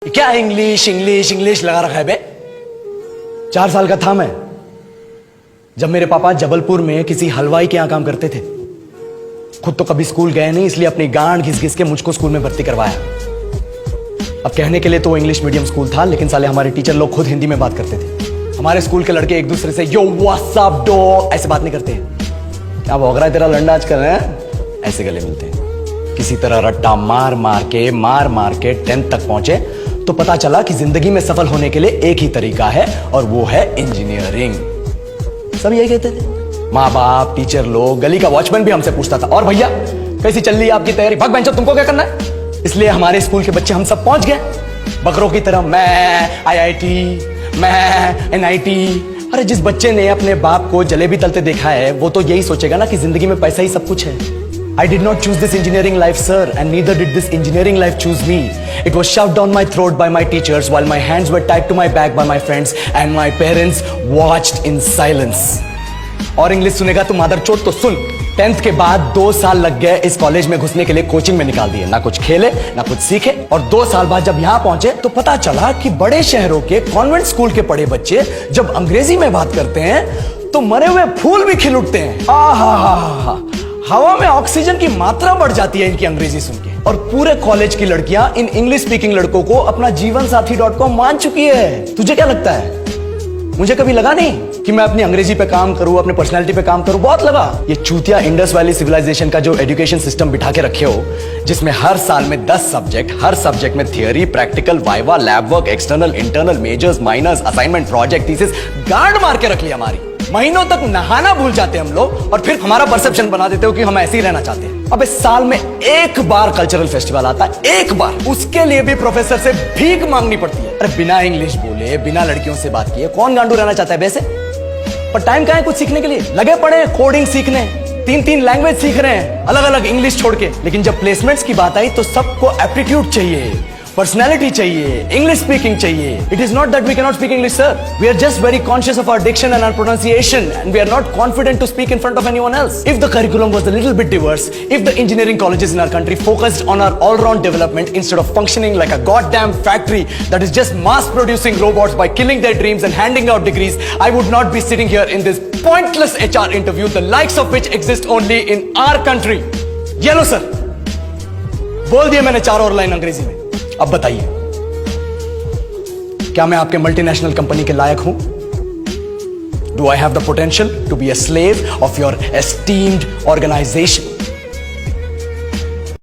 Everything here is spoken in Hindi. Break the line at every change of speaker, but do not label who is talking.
क्या इंग्लिश इंग्लिश इंग्लिश लगा रखा है बे। 4 साल का था मैं जब मेरे पापा जबलपुर में किसी हलवाई के यहां काम करते थे। खुद तो कभी स्कूल गए नहीं, इसलिए अपनी गांड घिस घिस के मुझको स्कूल में भर्ती करवाया। अब कहने के लिए तो वो इंग्लिश मीडियम स्कूल था, लेकिन साले हमारे टीचर लोग खुद हिंदी में बात करते थे। हमारे स्कूल के लड़के एक दूसरे से यो व्हाट्स अप डॉग ऐसे बात नहीं करते। क्या भौंक रहा है तेरा लंडा आजकल है? ऐसे गले मिलते हैं। किसी तरह रट्टा मार मार के 10th तक पहुंचे तो पता चला कि जिंदगी में सफल होने के लिए एक ही तरीका है और वो है इंजीनियरिंग। सब यही कहते थे। माँ बाप, टीचर लोग, गली का वॉचमैन भी हमसे पूछता था, और भैया कैसी चल रही है आपकी तैयारी? भाग बेंचो, तुमको क्या करना है? इसलिए हमारे स्कूल के बच्चे हम सब पहुंच गए बकरों की तरह। मैं IIT, मैं NIT। अरे जिस बच्चे ने अपने बाप को जलेबी तलते देखा है वो तो यही सोचेगा ना कि जिंदगी में पैसा ही सब कुछ है। I did not choose this engineering life, sir, and neither did this engineering life choose me. It was shoved down my throat by my teachers while my hands were tied to my back by my friends and my parents watched in silence. और इंग्लिश सुनेगा तू मादरचोद तो सुन। 10th के बाद 2 साल लग गए इस कॉलेज में घुसने के लिए, कोचिंग में निकाल दिए। ना कुछ खेले ना कुछ सीखे, और 2 साल बाद जब यहाँ पहुंचे तो पता चला कि बड़े शहरों के कॉन्वेंट स्कूल के पढ़े बच्चे जब अंग्रेजी में बात करते हैं तो मरे हुए फूल भी खिल उठते हैं। आहा, हवा में ऑक्सीजन की मात्रा बढ़ जाती है इनकी अंग्रेजी सुन के। और पूरे कॉलेज की लड़कियां इन इंग्लिश स्पीकिंग लड़कों को अपना जीवन साथी.com मान चुकी है। तुझे क्या लगता है? मुझे कभी लगा नहीं कि मैं अपनी अंग्रेजी पे काम करूं, अपने पर्सनालिटी पे काम करूं। बहुत लगा। ये चूतिया इंडस वैली सिविलाइजेशन का जो एजुकेशन सिस्टम बिठा के रखे हो, जिसमें हर साल में 10 सब्जेक्ट, हर सब्जेक्ट में theory, practical, viva, lab work, external, internal, majors, minors, assignment, project, thesis, गांड मार के रख लिया हमारी। महीनों तक नहाना भूल जाते हम लोग और फिर हमारा परसेप्शन बना देते हो कि हम ऐसे ही रहना चाहते हैं। अब इस साल में एक बार कल्चरल फेस्टिवल आता है, एक बार, उसके लिए भी प्रोफेसर से भीख मांगनी पड़ती है। अरे बिना इंग्लिश बोले, बिना लड़कियों से बात किए कौन गांडू रहना चाहता है वैसे? पर टाइम कहां है कुछ सीखने के लिए? लगे पड़े हैं कोडिंग सीखने, 3 लैंग्वेज सीख रहे हैं, अलग अलग इंग्लिश छोड़ के। लेकिन जब प्लेसमेंट्स की बात आई तो सबको एप्टीट्यूड चाहिए, पर्सनैलिटी चाहिए, इंग्लिश स्पीकिंग चाहिए। It is not that we cannot speak English, sir. We are just very conscious of our diction and our pronunciation, and we are not confident to speak in front of anyone else. If the curriculum was a little bit diverse, if the engineering colleges in our country focused on our all-round development instead of functioning like a goddamn factory that is just mass-producing robots by killing their dreams and handing out degrees, I would not be sitting here in this pointless HR interview, the likes of which exist only in our country. Yellow, sir. बोल दिया मैंने 4 और लाइन अंग्रेजी में। अब बताइए, क्या मैं आपके मल्टीनेशनल कंपनी के लायक हूं? Do I have the potential to be a slave of your esteemed organisation?